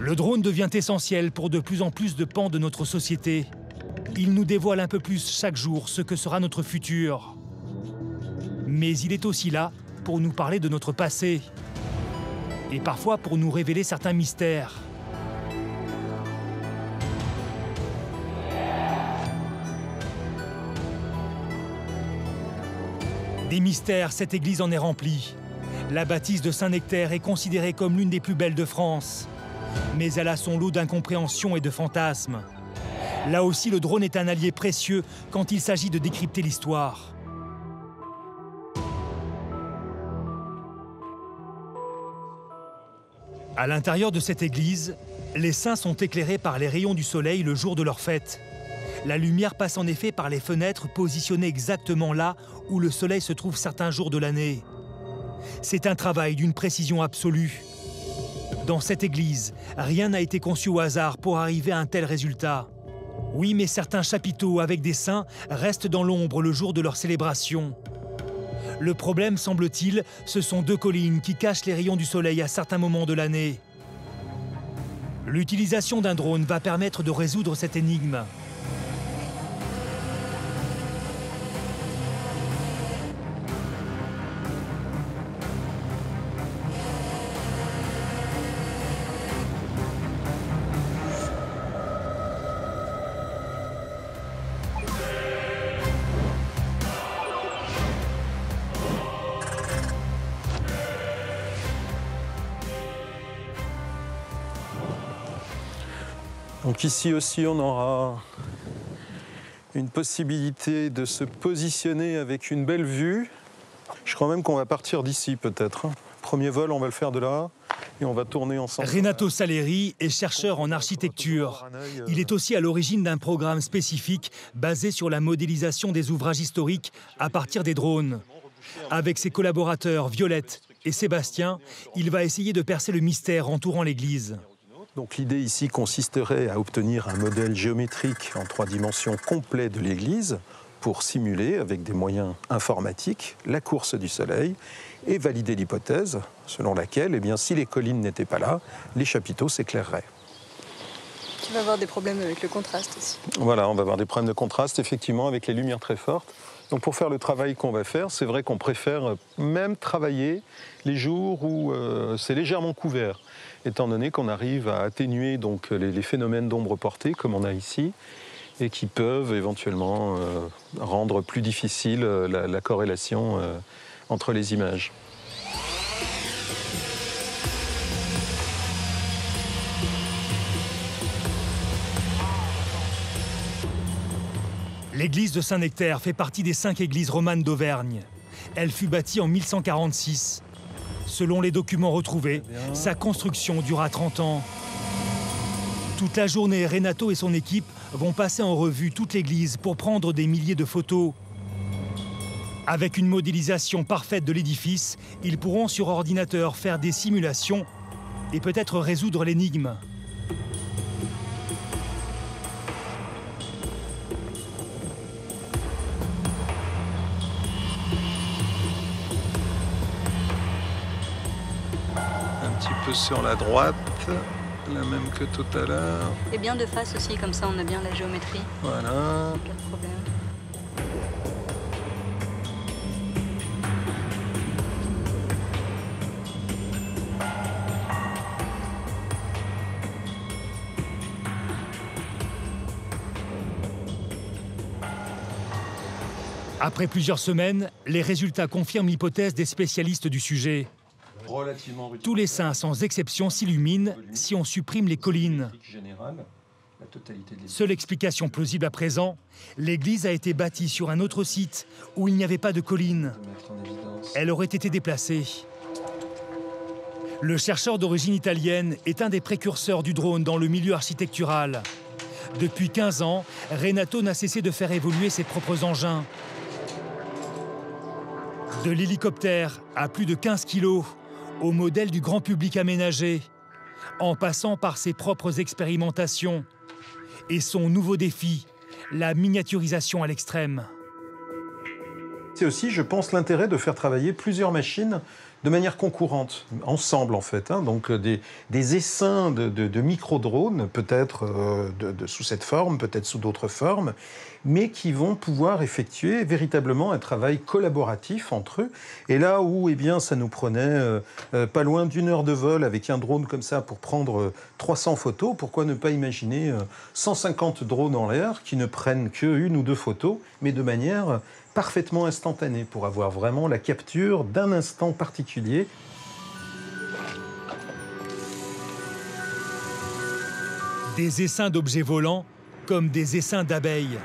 Le drone devient essentiel pour de plus en plus de pans de notre société. Il nous dévoile un peu plus chaque jour ce que sera notre futur. Mais il est aussi là pour nous parler de notre passé. Et parfois pour nous révéler certains mystères. Des mystères, cette église en est remplie. La bâtisse de Saint-Nectaire est considérée comme l'une des plus belles de France. Mais elle a son lot d'incompréhensions et de fantasmes. Là aussi, le drone est un allié précieux quand il s'agit de décrypter l'histoire. À l'intérieur de cette église, les saints sont éclairés par les rayons du soleil le jour de leur fête. La lumière passe en effet par les fenêtres positionnées exactement là où le soleil se trouve certains jours de l'année. C'est un travail d'une précision absolue. Dans cette église, rien n'a été conçu au hasard pour arriver à un tel résultat. Oui, mais certains chapiteaux avec des saints restent dans l'ombre le jour de leur célébration. Le problème, semble-t-il, ce sont deux collines qui cachent les rayons du soleil à certains moments de l'année. L'utilisation d'un drone va permettre de résoudre cette énigme. Donc ici aussi, on aura une possibilité de se positionner avec une belle vue. Je crois même qu'on va partir d'ici peut-être. Premier vol, on va le faire de là et on va tourner ensemble. Renato Saleri est chercheur en architecture. Il est aussi à l'origine d'un programme spécifique basé sur la modélisation des ouvrages historiques à partir des drones. Avec ses collaborateurs Violette et Sébastien, il va essayer de percer le mystère entourant l'église. Donc l'idée ici consisterait à obtenir un modèle géométrique en 3 dimensions complet de l'église pour simuler, avec des moyens informatiques, la course du soleil et valider l'hypothèse selon laquelle, eh bien, si les collines n'étaient pas là, les chapiteaux s'éclaireraient. Tu vas avoir des problèmes avec le contraste aussi. Voilà, on va avoir des problèmes de contraste, effectivement, avec les lumières très fortes. Donc pour faire le travail qu'on va faire, c'est vrai qu'on préfère même travailler les jours où c'est légèrement couvert, étant donné qu'on arrive à atténuer donc, les phénomènes d'ombre portée, comme on a ici, et qui peuvent éventuellement rendre plus difficile la corrélation entre les images. L'église de Saint-Nectaire fait partie des 5 églises romanes d'Auvergne. Elle fut bâtie en 1146. Selon les documents retrouvés, sa construction dura 30 ans. Toute la journée, Renato et son équipe vont passer en revue toute l'église pour prendre des milliers de photos. Avec une modélisation parfaite de l'édifice, ils pourront sur ordinateur faire des simulations et peut-être résoudre l'énigme. Sur la droite, la même que tout à l'heure. Et bien de face aussi, comme ça on a bien la géométrie. Voilà. Pas de problème. Après plusieurs semaines, les résultats confirment l'hypothèse des spécialistes du sujet. Tous les saints, sans exception, s'illuminent si on supprime les collines. Seule explication plausible à présent, l'église a été bâtie sur un autre site où il n'y avait pas de collines. Elle aurait été déplacée. Le chercheur d'origine italienne est un des précurseurs du drone dans le milieu architectural. Depuis 15 ans, Renato n'a cessé de faire évoluer ses propres engins. De l'hélicoptère à plus de 15 kilos, au modèle du grand public aménagé, en passant par ses propres expérimentations et son nouveau défi, la miniaturisation à l'extrême. C'est aussi, je pense, l'intérêt de faire travailler plusieurs machines de manière concurrente, ensemble en fait. Donc des essaims de micro-drones, peut-être sous cette forme, peut-être sous d'autres formes, mais qui vont pouvoir effectuer véritablement un travail collaboratif entre eux. Et là où ça nous prenait pas loin d'1 heure de vol avec un drone comme ça pour prendre 300 photos, pourquoi ne pas imaginer 150 drones en l'air qui ne prennent qu'1 ou 2 photos, mais de manière parfaitement instantanée, pour avoir vraiment la capture d'un instant particulier. Des essaims d'objets volants comme des essaims d'abeilles.